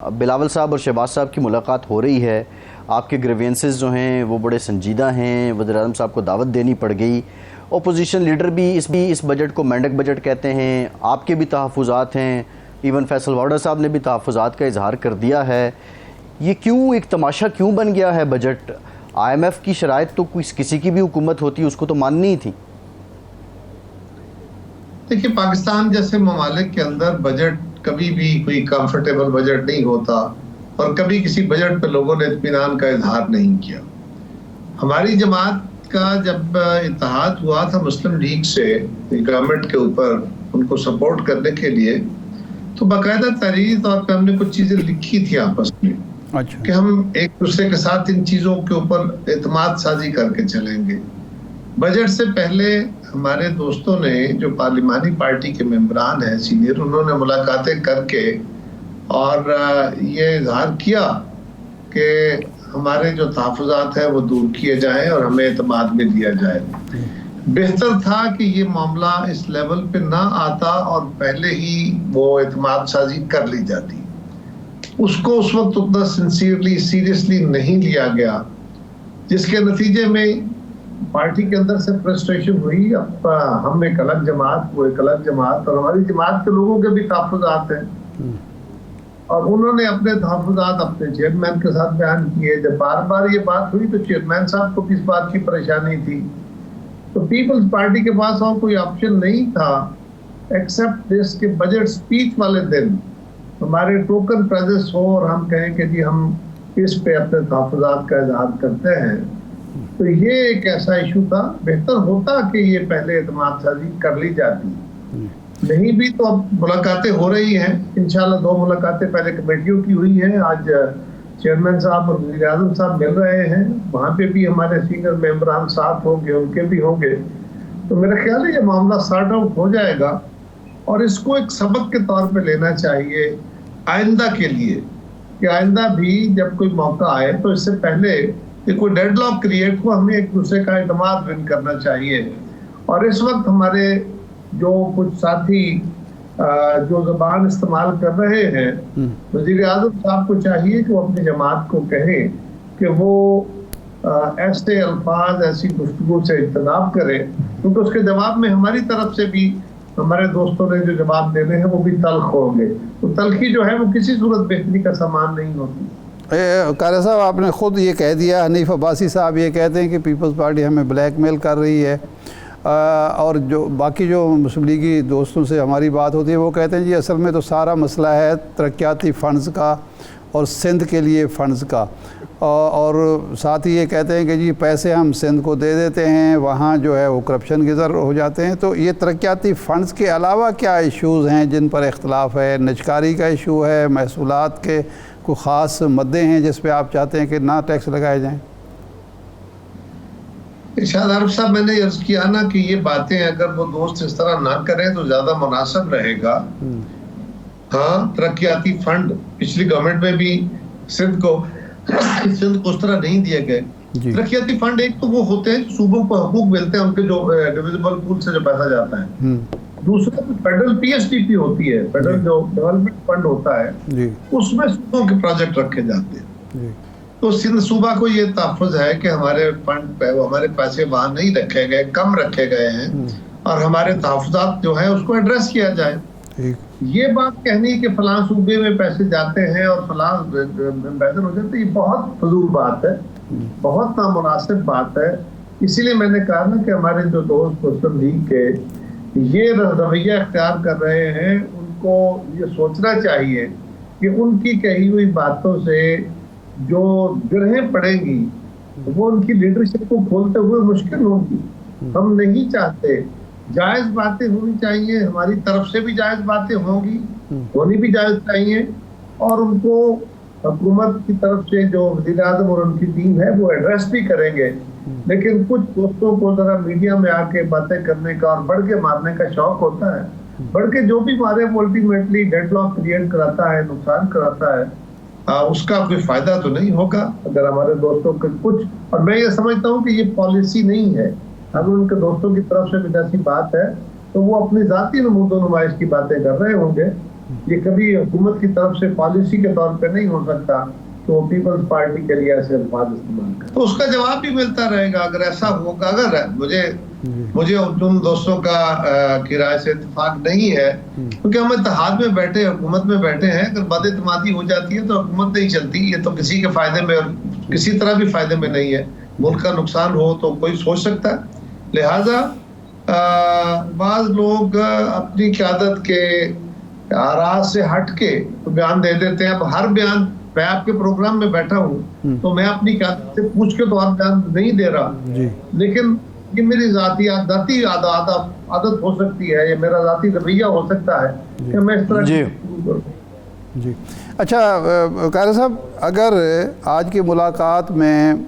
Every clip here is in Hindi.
बिलावल साहब और शहबाज साहब की मुलाकात हो रही है। आपके ग्रीवेंसेस जो हैं वो बड़े संजीदा हैं। वज़ीर-ए-आज़म साहब को दावत देनी पड़ गई। ओपोजिशन लीडर भी इस बजट को मेंढक बजट कहते हैं। आपके भी तहफ़्फ़ुज़ात हैं। इवन फैसल वाडा साहब ने भी तहफ़्फ़ुज़ात का इजहार कर दिया है। ये क्यों एक तमाशा क्यों बन गया है बजट? IMF की शराइत तो किसी की भी हुकूमत होती उसको तो माननी ही थी। देखिए, पाकिस्तान जैसे ममालिक के अंदर बजट कभी भी कोई कंफर्टेबल बजट नहीं होता और कभी किसी बजट पे लोगों ने इत्मीनान का इजहार नहीं किया। हमारी जमात का जब इत्तेहाद हुआ था मुस्लिम लीग से गवर्नमेंट के ऊपर उनको सपोर्ट करने के लिए, तो बाकायदा तहरीर तौर पे हमने कुछ चीजें लिखी थी आपस में। अच्छा। कि हम एक दूसरे के साथ इन चीजों के ऊपर एतमाद साजी करके चलेंगे। बजट से पहले हमारे दोस्तों ने जो पार्लिमानी पार्टी के मेंबरान हैं सीनियर, उन्होंने मुलाकातें करके और ये इजहार किया कि हमारे जो तहफ़्फ़ुज़ात हैं वो दूर किए जाएं और हमें एतमाद में दिया जाए। बेहतर था कि ये मामला इस लेवल पे ना आता और पहले ही वो एतमाद साजी कर ली जाती। उसको उस वक्त उतना सिंसियरली सीरियसली नहीं लिया गया, जिसके नतीजे में पार्टी के अंदर से फ्रस्ट्रेशन हुई। अब हम एक अलग जमात, वो एक अलग जमात, और हमारी जमात के लोगों के भी तहफ़्फ़ुज़ात हैं और उन्होंने अपने तहफ़्फ़ुज़ात अपने चेयरमैन के साथ बयान किए। जब बार बार ये बात हुई तो चेयरमैन साहब को इस बात की परेशानी थी, तो पीपल्स पार्टी के पास और कोई ऑप्शन नहीं था एक्सेप्ट दिस के बजट स्पीच वाले दिन हमारे टोकन प्रेजेंस हो और हम कहें कि जी हम इस पे अपने तहफ़्फ़ुज़ात का इजहार करते हैं। तो ये एक ऐसा इशू था। बेहतर होता कि ये पहले एतमाद साजी कर ली जाती, नहीं भी तो अब मुलाकातें हो रही हैं। इंशाल्लाह 2 मुलाकातें पहले कमेटियों की हुई हैं। आज चेयरमैन साहब और वज़ीर-ए-आज़म साहब मिल रहे हैं, वहाँ पे भी हमारे सीनियर मेंबरान साथ होंगे, उनके भी होंगे। तो मेरा ख्याल है ये मामला सॉर्ट आउट हो जाएगा और इसको एक सबक के तौर पे लेना चाहिए आइंदा के लिए, कि आइंदा भी जब कोई मौका आए तो इससे पहले कि कोई डेडलॉक क्रिएट हो, हमें एक दूसरे का एतमाद विन करना चाहिए। और इस वक्त हमारे जो कुछ साथी जो ज़बान इस्तेमाल कर रहे हैं, वज़ीर-ए-आज़म साहब को चाहिए कि वो अपनी जमात को कहें कि वो ऐसे अल्फाज, ऐसी गुफ्तगू से इज्तनाब करें, क्योंकि उसके जवाब में हमारी तरफ से भी हमारे दोस्तों ने जो जवाब देने हैं वो भी तल्ख होंगे। तो तल्खी जो है वो किसी सूरत बेहतरी का सामान नहीं होती। कारी साहब, आपने ख़ुद ये कह दिया, हनीफ अब्बासी साहब ये कहते हैं कि पीपल्स पार्टी हमें ब्लैकमेल कर रही है, और जो बाकी जो मुस्लिम लीगी दोस्तों से हमारी बात होती है वो कहते हैं जी असल में तो सारा मसला है तरक्याती फ़ंड्स का और सिंध के लिए फ़ंड्स का, और साथ ही ये कहते हैं कि जी पैसे हम सिंध को दे देते हैं, वहाँ जो है वो करप्शन गिज़र हो जाते हैं। तो ये तरक्याती फ़ंड्स के अलावा क्या इशूज़ हैं जिन पर इख्तलाफ है? निजकारी का इशू है, महसूलात के को ख़ास मद्दे हैं जिस पे आप चाहते हैं कि ना टैक्स लगाए जाएं? इरशाद आरिफ साहब, मैंने अर्ज किया ना कि ये बातें अगर वो दोस्त इस तरह ना करें तो ज्यादा मुनासिब रहेगा। हाँ, तरक्याती फंड पिछली गवर्नमेंट में भी सिंध को उस तरह नहीं दिए गए। तरक्याती फंड एक तो वो होते हैं सूबों को हकूक मिलते हैं, उनके जो डिविजिबल पूल से जो पैसा जाता है। दूसरा फेडरल PSDP होती है, फेडरल जो डेवलपमेंट फंड होता है, उसमें सूबों के प्रोजेक्ट रखे जाते हैं। तो सिंध सूबा को ये तहफ़्फ़ुज़ है कि हमारे फंड हमारे पैसे वहां नहीं रखे गए, कम रखे गए हैं और हमारे तहफ़्फ़ुज़ात जो है उसको एड्रेस किया जाए। ये बात कहनी कि फलां सूबे में पैसे जाते हैं और फलां बेहतर हो जाते, ये बहुत फजूल बात है, बहुत नामुनासिब बात है। इसीलिए मैंने कहा ना कि हमारे जो दोस्त मुस्लिम लीग के ये रवैया इख्तियार कर रहे हैं, उनको ये सोचना चाहिए कि उनकी कही हुई बातों से जो गिरहें पड़ेंगी वो उनकी लीडरशिप को खोलते हुए मुश्किल होगी। हम नहीं चाहते, जायज़ बातें होनी चाहिए, हमारी तरफ से भी जायज़ बातें होनी भी जायज़ चाहिए, और उनको हुकूमत की तरफ से जो वज़ीर-ए-आज़म और उनकी टीम है वो एड्रेस भी करेंगे। लेकिन कुछ दोस्तों को जरा मीडिया में आके बातें करने का और बढ़ के मारने का शौक होता है। बढ़ के जो भी मारे वो अल्टीमेटली डेडलॉक क्रिएट कराता है, नुकसान कराता है। उसका कोई फायदा तो नहीं होगा अगर हमारे दोस्तों के कुछ, और मैं ये समझता हूँ कि ये पॉलिसी नहीं है। अगर उनके दोस्तों की तरफ से कुछ ऐसी बात है तो वो अपनी जाती नमूदो नुमाइश की बातें कर रहे होंगे, ये कभी हुकूमत की तरफ से पॉलिसी के तौर पे नहीं हो सकता तो पीपल्स पार्टी के लिए ऐसे अल्फाज इस्तेमाल कर, तो उसका जवाब भी मिलता रहेगा अगर ऐसा होगा। अगर मुझे उन दोस्तों का की राय से इत्तेफाक नहीं है, क्योंकि हम इत्तेहाद में बैठे, हुकूमत में बैठे हैं। अगर बदइत्तेमादी हो जाती है तो हुकूमत नहीं चलती। ये तो किसी के फायदे में, किसी तरह भी फायदे में नहीं है। मुल्क का नुकसान हो तो कोई सोच सकता है। लिहाजा बाज लोग अपनी क़यादत के आरा से हट के तो बयान दे देते हैं। अब हर बयान, मैं आपके प्रोग्राम में बैठा हूँ तो मैं अपनी क़यादत से पूछ के तो आप बयान नहीं दे रहा, लेकिन ये मेरी जाती आदत हो सकती है, ये मेरा जाती रवैया हो सकता है कि मैं इस तरह जी। अच्छा क़ारी साहब, अगर आज की मुलाकात में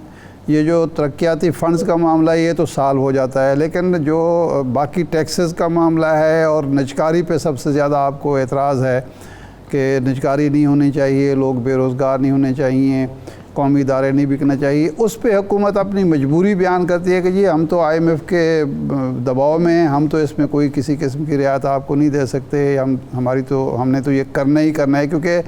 ये जो तरक्याती फ़ंड्स का मामला ये तो सॉल्व हो जाता है, लेकिन जो बाकी टैक्सेस का मामला है और निजकारी पे सबसे ज़्यादा आपको एतराज़ है कि निजकारी नहीं होनी चाहिए, लोग बेरोज़गार नहीं होने चाहिए, कौमी इदारे नहीं बिकना चाहिए, उस पे हुकूमत अपनी मजबूरी बयान करती है कि जी हम तो IMF के दबाव में हैं, हम तो इसमें कोई किसी किस्म की रियायत आपको नहीं दे सकते, हमने तो ये करना ही करना है। क्योंकि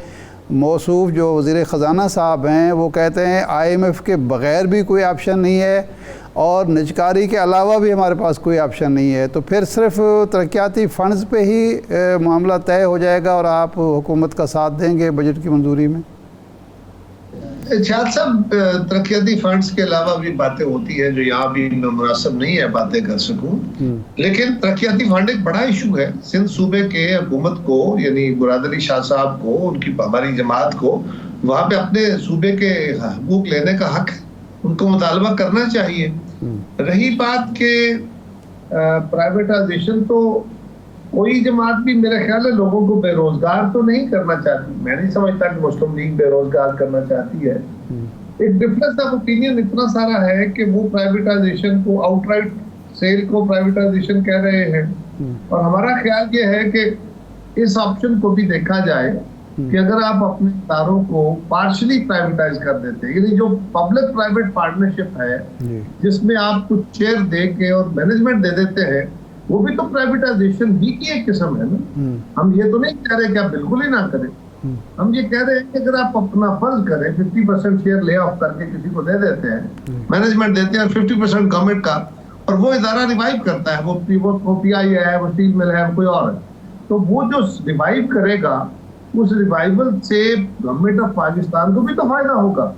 मौसूफ जो वज़ीर ख़ज़ाना साहब हैं वो कहते हैं IMF के बग़ैर भी कोई ऑप्शन नहीं है और निजकारी के अलावा भी हमारे पास कोई ऑप्शन नहीं है। तो फिर सिर्फ तरक्याती फ़ंड्स पे ही मामला तय हो जाएगा और आप हुकूमत का साथ देंगे बजट की मंजूरी में? शायद सब तरक्याती फंड्स के अलावा भी बातें होती है जो यहाँ भी मुनासिब नहीं है बातें कर सकूं, लेकिन तरक्याती फंड एक बड़ा इशू है। सिंध सूबे के हुकूमत को, यानी मुराद अली शाह साहब को, उनकी हमारी जमात को वहाँ पे अपने सूबे के हकूक लेने का हक है, उनको मुतालबा करना चाहिए। रही बात के प्राइवेटाइजेशन, तो कोई जमात भी मेरा ख्याल है लोगों को बेरोजगार तो नहीं करना चाहती। मैं नहीं समझता कि मुस्लिम लीग बेरोजगार करना चाहती है। एक डिफरेंस ऑफ ओपिनियन इतना सारा है कि वो प्राइवेटाइजेशन को, आउटराइट सेल को प्राइवेटाइजेशन कह रहे हैं, और हमारा ख्याल ये है कि इस ऑप्शन को भी देखा जाए कि अगर आप अपने इदारों को पार्शली प्राइवेटाइज कर देते हैं, यानी जो पब्लिक प्राइवेट पार्टनरशिप है जिसमें आप कुछ शेयर दे के और मैनेजमेंट दे देते हैं, वो भी तो प्राइवेटाइजेशन ही की एक किस्म है ना। हम ये तो नहीं कह रहे कि आप बिल्कुल ही ना करें, हम ये कह रहे हैं कि अगर आप अपना फर्ज करें, 50% शेयर ले ऑफ करके किसी को दे देते हैं, मैनेजमेंट देते हैं, और 50% गवर्नमेंट का, और वो इदारा रिवाइव करता है, वो PI है, वो स्टील मिल है, कोई और है, तो वो जो रिवाइव करेगा उस रिवाइवल से गवर्नमेंट ऑफ पाकिस्तान को भी तो फायदा होगा।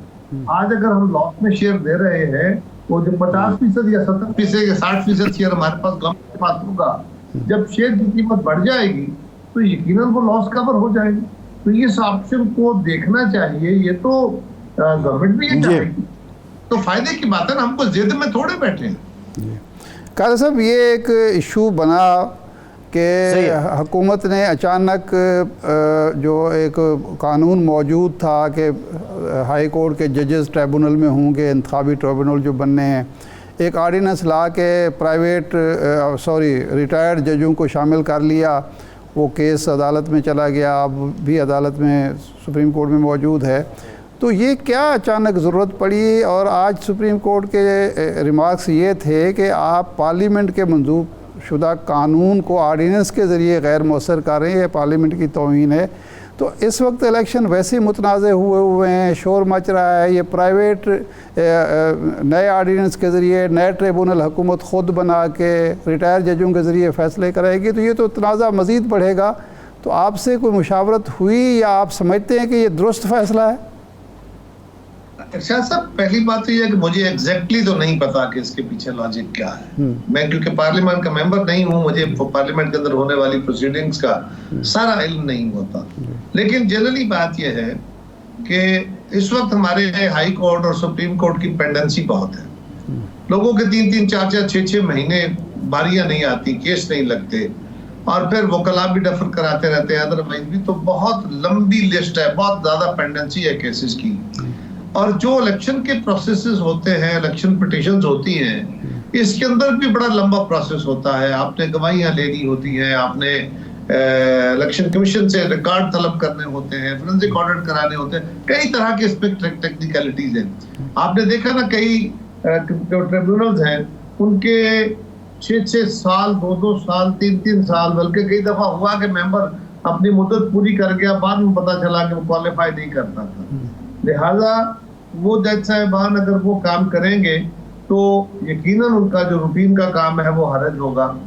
आज अगर हम लॉस में शेयर दे रहे हैं, वो जो 50% या 70% या 60% शेयर हमारे पास गवर्नमेंट के पास होगा, जब शेयर की कीमत बढ़ जाएगी तो यकीनन वो लॉस कवर हो जाएगी। तो इस ऑप्शन को देखना चाहिए, ये तो गवर्नमेंट भी ये चाहेगी, तो फायदे की बात है ना, हमको जिद में थोड़े बैठे हैं। क़ारी साहब, ये एक इशू बना कि हुकूमत ने अचानक जो एक कानून मौजूद था कि हाई कोर्ट के जजेस ट्रिब्यूनल में होंगे, इंतखाबी ट्रिब्यूनल जो बनने हैं, एक आर्डिनेंस ला के रिटायर्ड जजों को शामिल कर लिया। वो केस अदालत में चला गया, अब भी अदालत में सुप्रीम कोर्ट में मौजूद है। तो ये क्या अचानक ज़रूरत पड़ी? और आज सुप्रीम कोर्ट के रिमार्क्स ये थे कि आप पार्लियामेंट के मंजूर शुदा कानून को आर्डिनेंस के ज़रिए गैर मौसर कर रहे हैं, ये पार्लियामेंट की तौहीन है। तो इस वक्त इलेक्शन वैसे मुतनाज़ हुए हैं, शोर मच रहा है, ये प्राइवेट नए आर्डिनेंस के ज़रिए नए ट्रिब्यूनल हुकूमत ख़ुद बना के रिटायर जजों के ज़रिए फ़ैसले कराएगी, तो ये तो तनाज़ा मज़ीद बढ़ेगा। तो आपसे कोई मुशावरत हुई या आप समझते हैं कि ये दुरुस्त फ़ैसला है? शाह साहब, पहली बात तो ये है कि मुझे एग्जैक्टली तो नहीं पता कि इसके पीछे लॉजिक क्या है। मैं क्योंकि पार्लियामेंट का मेंबर नहीं हूं, मुझे पार्लियामेंट के अंदर होने वाली प्रोसीडिंग्स का सारा इल्म नहीं होता। लेकिन जनरली बात यह है कि इस वक्त हमारे हाई कोर्ट और सुप्रीम कोर्ट की पेंडेंसी बहुत है। लोगों के 3-3, 4-4, 6-6 महीने बारियां नहीं आती, केस नहीं लगते, और फिर वकला भी डेफर कराते रहते हैं, अदरवाइज भी। तो बहुत लंबी लिस्ट है, बहुत ज्यादा पेंडेंसी है केसेस की। और जो इलेक्शन के प्रोसेसेस होते हैं, इलेक्शन पिटीशंस होती हैं, इसके अंदर भी बड़ा लंबा प्रोसेस होता है। आपने गवाहियां लेनी होती हैं, आपने इलेक्शन कमीशन से रिकॉर्ड तलब करने होते हैं, फोरेंसिक ऑडिट कराने होते हैं, कई तरह के इसमें टेक्निकलिटीज हैं। आपने देखा ना, कई जो ट्रिब्यूनल्स हैं उनके 6-6 साल, 2-2 साल, 3-3 साल, बल्कि कई दफा हुआ कि मेंबर अपनी मुद्दत पूरी कर गया, बाद में पता चला कि वो क्वालिफाई नहीं करता था। लिहाजा वो जज साहिबान अगर वो काम करेंगे तो यकीनन उनका जो रूटीन का काम है वो हरज होगा।